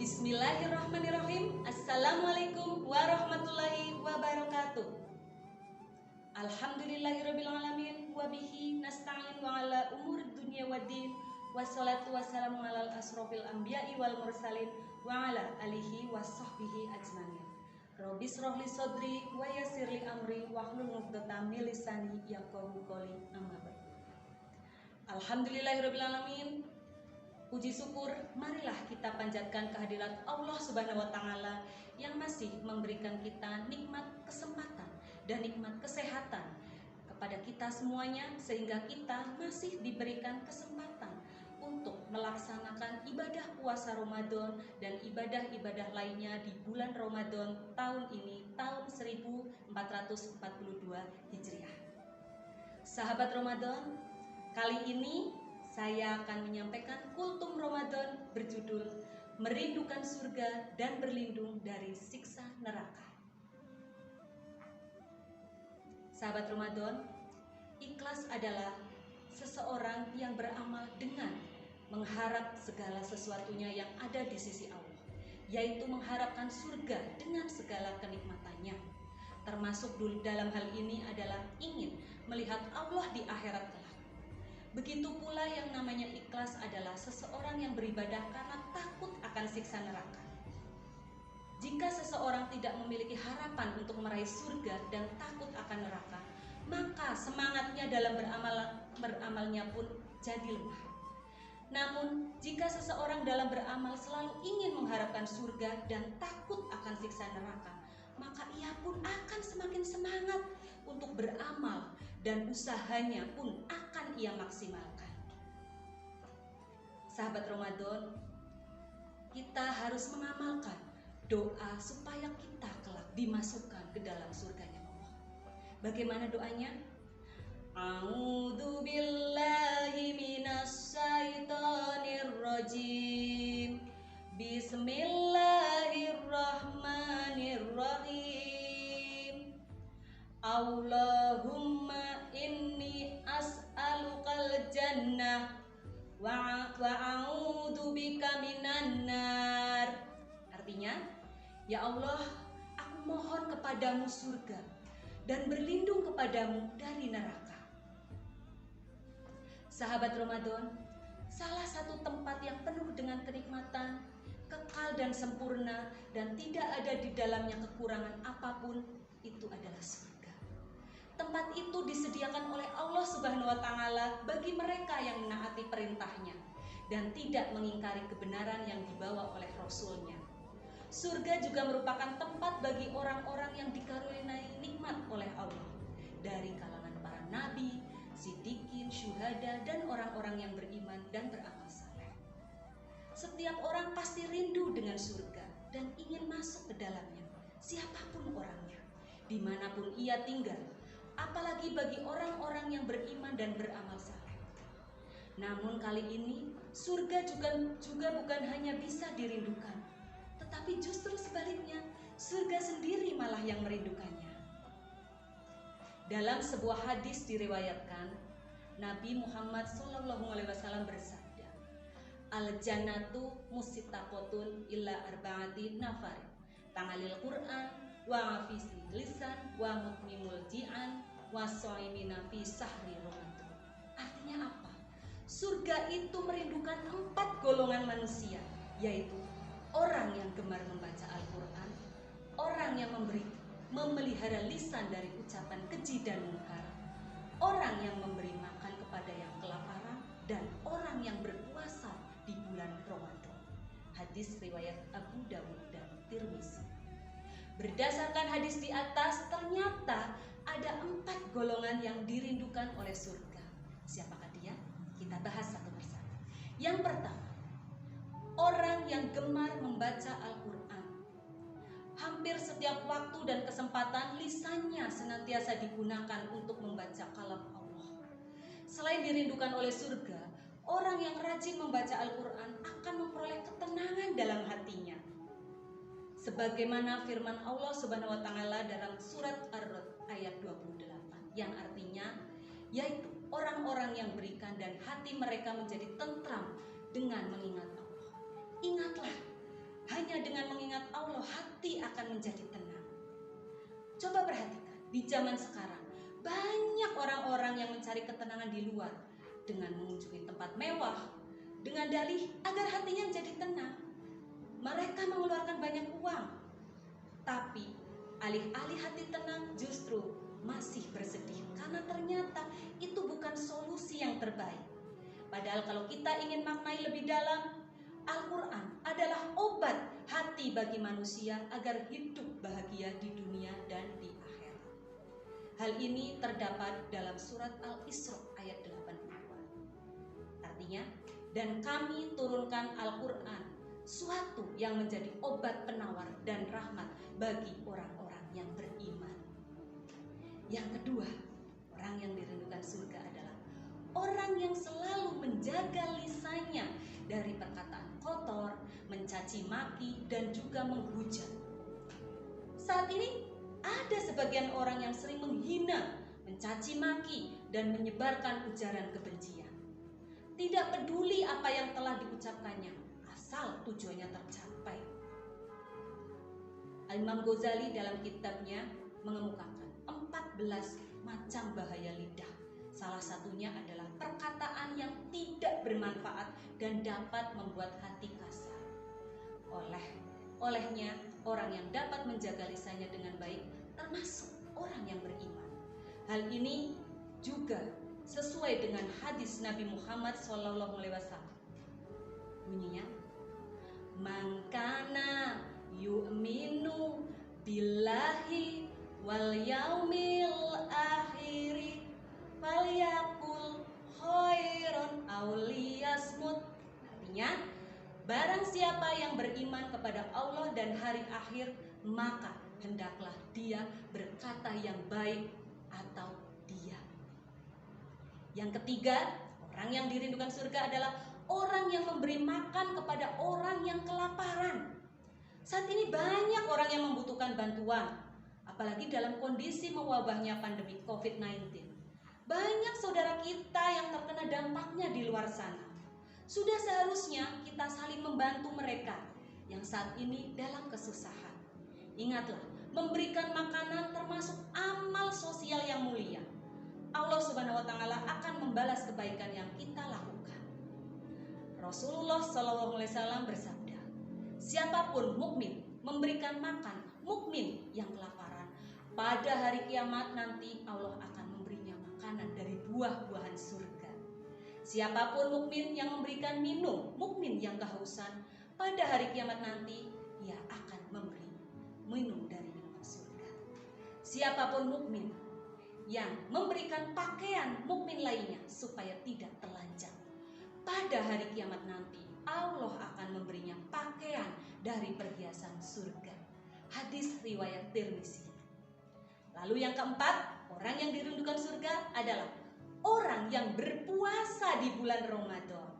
Bismillahirrahmanirrahim. Assalamualaikum warahmatullahi wabarakatuh. Alhamdulillahirabbil alamin wa bihi nasta'in wa ala umur dunya waddin. Wassalatu wassalamu ala asrofil anbiya'i wal mursalin wa ala alihi washabbihi ajmain. Rabbi shrah li sadri wa yassir li amri wahlul 'uqdatam min lisani yafqahu qawli. Amma ba'd. Alhamdulillahirabbil alamin. Puji syukur, marilah kita panjatkan kehadirat Allah Subhanahu wa Ta'ala yang masih memberikan kita nikmat kesempatan dan nikmat kesehatan kepada kita semuanya, sehingga kita masih diberikan kesempatan untuk melaksanakan ibadah puasa Ramadan dan ibadah-ibadah lainnya di bulan Ramadan tahun ini, tahun 1442 Hijriah. Sahabat Ramadan, kali ini saya akan menyampaikan kultum Ramadan berjudul Merindukan Surga dan Berlindung dari Siksa Neraka. Sahabat Ramadan, ikhlas adalah seseorang yang beramal dengan mengharap segala sesuatunya yang ada di sisi Allah, yaitu mengharapkan surga dengan segala kenikmatannya. Termasuk dalam hal ini adalah ingin melihat Allah di akhirat kelak. Begitu pula yang namanya ikhlas adalah seseorang yang beribadah karena takut akan siksa neraka. Jika seseorang tidak memiliki harapan untuk meraih surga dan takut akan neraka, maka semangatnya dalam beramalnya pun jadi lemah. Namun, jika seseorang dalam beramal selalu ingin mengharapkan surga dan takut akan siksa neraka, maka ia pun akan semakin semangat untuk beramal dan usahanya pun akan ia maksimalkan. Sahabat Ramadan, kita harus mengamalkan doa supaya kita kelak dimasukkan ke dalam surganya Allah. Bagaimana doanya? A'udzu billahi minasy syaithanir rajim. Bismillahirrahmanirrahim. Allahumma inni as'alukal jannah wa a'udzu bika minan nar. Artinya, ya Allah, aku mohon kepadamu surga dan berlindung kepadamu dari neraka. Sahabat Ramadan, salah satu tempat yang penuh dengan kenikmatan, kekal dan sempurna, dan tidak ada di dalamnya kekurangan apapun, itu adalah surga. Tempat itu disediakan oleh Allah Subhanahu wa Ta'ala bagi mereka yang menaati perintahnya dan tidak mengingkari kebenaran yang dibawa oleh Rasul-Nya. Surga juga merupakan tempat bagi orang-orang yang dikaruniai nikmat oleh Allah, dari kalangan para nabi, siddiqin, syuhada, dan orang-orang yang beriman dan beramal saleh. Setiap orang pasti rindu dengan surga dan ingin masuk ke dalamnya, siapapun orangnya, dimanapun ia tinggal, apalagi bagi orang-orang yang beriman dan beramal saleh. Namun kali ini, surga juga bukan hanya bisa dirindukan, tetapi justru sebaliknya, surga sendiri malah yang merindukannya. Dalam sebuah hadis diriwayatkan, Nabi Muhammad SAW bersabda, Al-jannatu musitaqotun illa arba'ati nafar, tangalil Qur'an, wa hafizil lisan, wa mutmimul ji'an, wa so'imina fi sahri Ramadan. Artinya apa? Surga itu merindukan 4 golongan manusia, yaitu orang yang gemar membaca Al-Quran, orang yang memelihara lisan dari ucapan keji dan mungkar, orang yang memberi makan kepada yang kelaparan, dan orang yang berpuasa di bulan Ramadan. Hadis riwayat Abu Dawud dan Tirmizi. Berdasarkan hadis di atas, ternyata ada 4 golongan yang dirindukan oleh surga. Siapakah dia? Kita bahas satu persatu. Yang pertama, orang yang gemar membaca Al-Quran. Hampir setiap waktu dan kesempatan lisannya senantiasa digunakan untuk membaca kalam Allah. Selain dirindukan oleh surga, orang yang rajin membaca Al-Quran akan memperoleh ketenangan dalam hatinya. Sebagaimana firman Allah Subhanahu wa Ta'ala dalam surat Ar-Ra'd ayat 28, yang artinya, yaitu orang-orang yang berikan dan hati mereka menjadi tentram dengan mengingat Allah. Ingatlah, hanya di zaman sekarang banyak orang-orang yang mencari ketenangan di luar dengan mengunjungi tempat mewah dengan dalih agar hatinya menjadi tenang. Mereka mengeluarkan banyak uang, tapi alih-alih hati tenang justru masih bersedih karena ternyata itu bukan solusi yang terbaik. Padahal kalau kita ingin maknai lebih dalam, Al-Quran adalah obat hati bagi manusia agar hidup bahagia di dunia dan di akhirat. Hal ini terdapat dalam surat Al-Isra ayat 82. Artinya, dan kami turunkan Al-Quran, suatu yang menjadi obat penawar dan rahmat bagi orang-orang yang beriman. Yang kedua, orang yang dirindukan surga adalah orang yang selalu menjaga lisannya dari perkataan kotor, mencaci maki, dan juga menghujat. Saat ini ada sebagian orang yang sering menghina, mencaci maki, dan menyebarkan ujaran kebencian. Tidak peduli apa yang telah diucapkannya, asal tujuannya tercapai. Imam Ghazali dalam kitabnya mengemukakan 14 macam bahaya lidah. Salah satunya adalah perkataan yang tidak bermanfaat dan dapat membuat hati kasar. Olehnya, orang yang dapat menjaga lisannya dengan baik termasuk orang yang beriman. Hal ini juga sesuai dengan hadis Nabi Muhammad SAW. Bunyinya, "Man kana yu'minu billahi wal yaumil akhiri falyakul khairon aw liyasmut." Artinya, barang siapa yang beriman kepada Allah dan hari akhir, maka hendaklah dia berkata yang baik atau diam. Yang ketiga, orang yang dirindukan surga adalah orang yang memberi makan kepada orang yang kelaparan. Saat ini banyak orang yang membutuhkan bantuan, apalagi dalam kondisi mewabahnya pandemi COVID-19. Banyak saudara kita yang terkena dampaknya di luar sana. Sudah seharusnya kita saling membantu mereka yang saat ini dalam kesusahan. Ingatlah, memberikan makanan termasuk amal sosial yang mulia. Allah Subhanahu wa Ta'ala akan membalas kebaikan yang kita lakukan. Rasulullah SAW bersabda, siapapun mukmin memberikan makan mukmin yang kelaparan, pada hari kiamat nanti Allah akan memberinya makanan dari buah-buahan surga. Siapapun mukmin yang memberikan minum mukmin yang kehausan, pada hari kiamat nanti ia akan memberi minum dari minuman surga. Siapapun mukmin yang memberikan pakaian mukmin lainnya supaya tidak telanjang, pada hari kiamat nanti Allah akan memberinya pakaian dari perhiasan surga. Hadis riwayat Tirmizi. Lalu yang keempat, orang yang dirindukan surga adalah orang yang berpuasa di bulan Ramadan.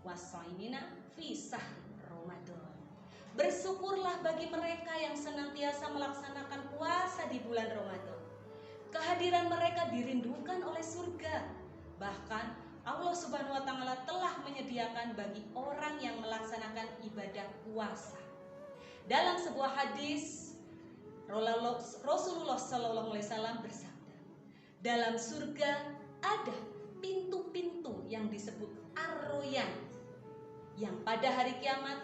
Washaimina fi sahri Ramadan. Bersyukurlah bagi mereka yang senantiasa melaksanakan puasa di bulan Ramadan. Kehadiran mereka dirindukan oleh surga. Bahkan Allah Subhanahu wa Ta'ala telah menyediakan bagi orang yang melaksanakan ibadah puasa. Dalam sebuah hadis, Rasulullah SAW bersabda, dalam surga ada pintu-pintu yang disebut Ar-Royan, yang pada hari kiamat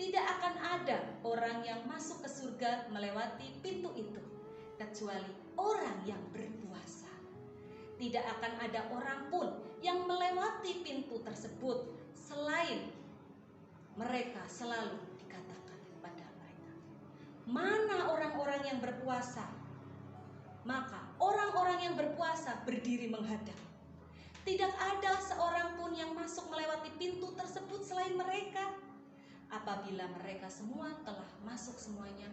tidak akan ada orang yang masuk ke surga melewati pintu itu kecuali orang yang berpuasa. Tidak akan ada orang pun yang melewati pintu tersebut selain mereka selalu dikatakan kepada mereka, mana orang-orang yang berpuasa? Maka orang-orang yang berpuasa berdiri menghadap. Tidak ada seorang pun yang masuk melewati pintu tersebut selain mereka. Apabila mereka semua telah masuk semuanya,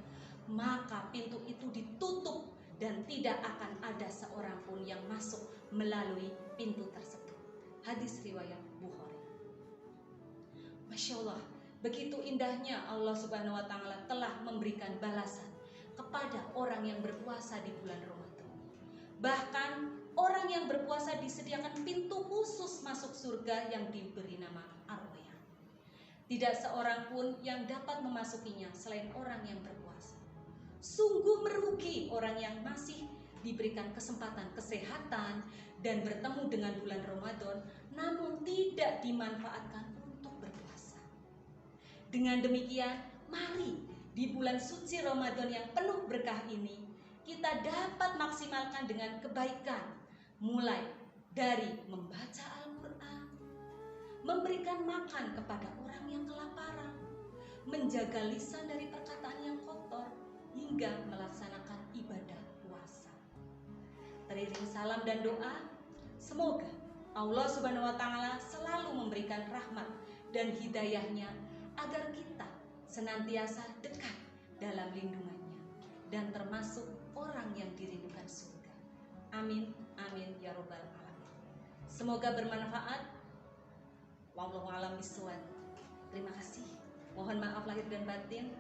maka pintu itu ditutup dan tidak akan ada seorang pun yang masuk melalui pintu tersebut. Hadis riwayat Bukhari. Masya Allah, begitu indahnya Allah Subhanahu wa Ta'ala telah memberikan balasan kepada orang yang berpuasa di bulan Ramadan. Bahkan orang yang berpuasa disediakan pintu khusus masuk surga yang diberi nama Ar-Royan. Tidak seorang pun yang dapat memasukinya selain orang yang berpuasa. Sungguh merugi orang yang masih diberikan kesempatan kesehatan dan bertemu dengan bulan Ramadan, namun tidak dimanfaatkan untuk berpuasa. Dengan demikian, mari di bulan suci Ramadan yang penuh berkah ini, kita dapat maksimalkan dengan kebaikan, mulai dari membaca Al-Quran, memberikan makan kepada orang yang kelaparan, menjaga lisan dari perkataan yang kotor, hingga melaksanakan ibadah puasa. Teriring salam dan doa, semoga Allah Subhanahu wa Ta'ala selalu memberikan rahmat dan hidayahnya agar kita senantiasa dekat dalam lindungannya dan termasuk orang yang dirindukan surga. Amin, amin ya robbal alamin. Semoga bermanfaat. Wallahu a'lam bishawab. Terima kasih. Mohon maaf lahir dan batin.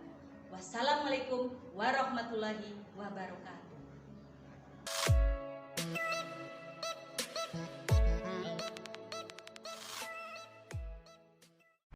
Wassalamualaikum warahmatullahi wabarakatuh.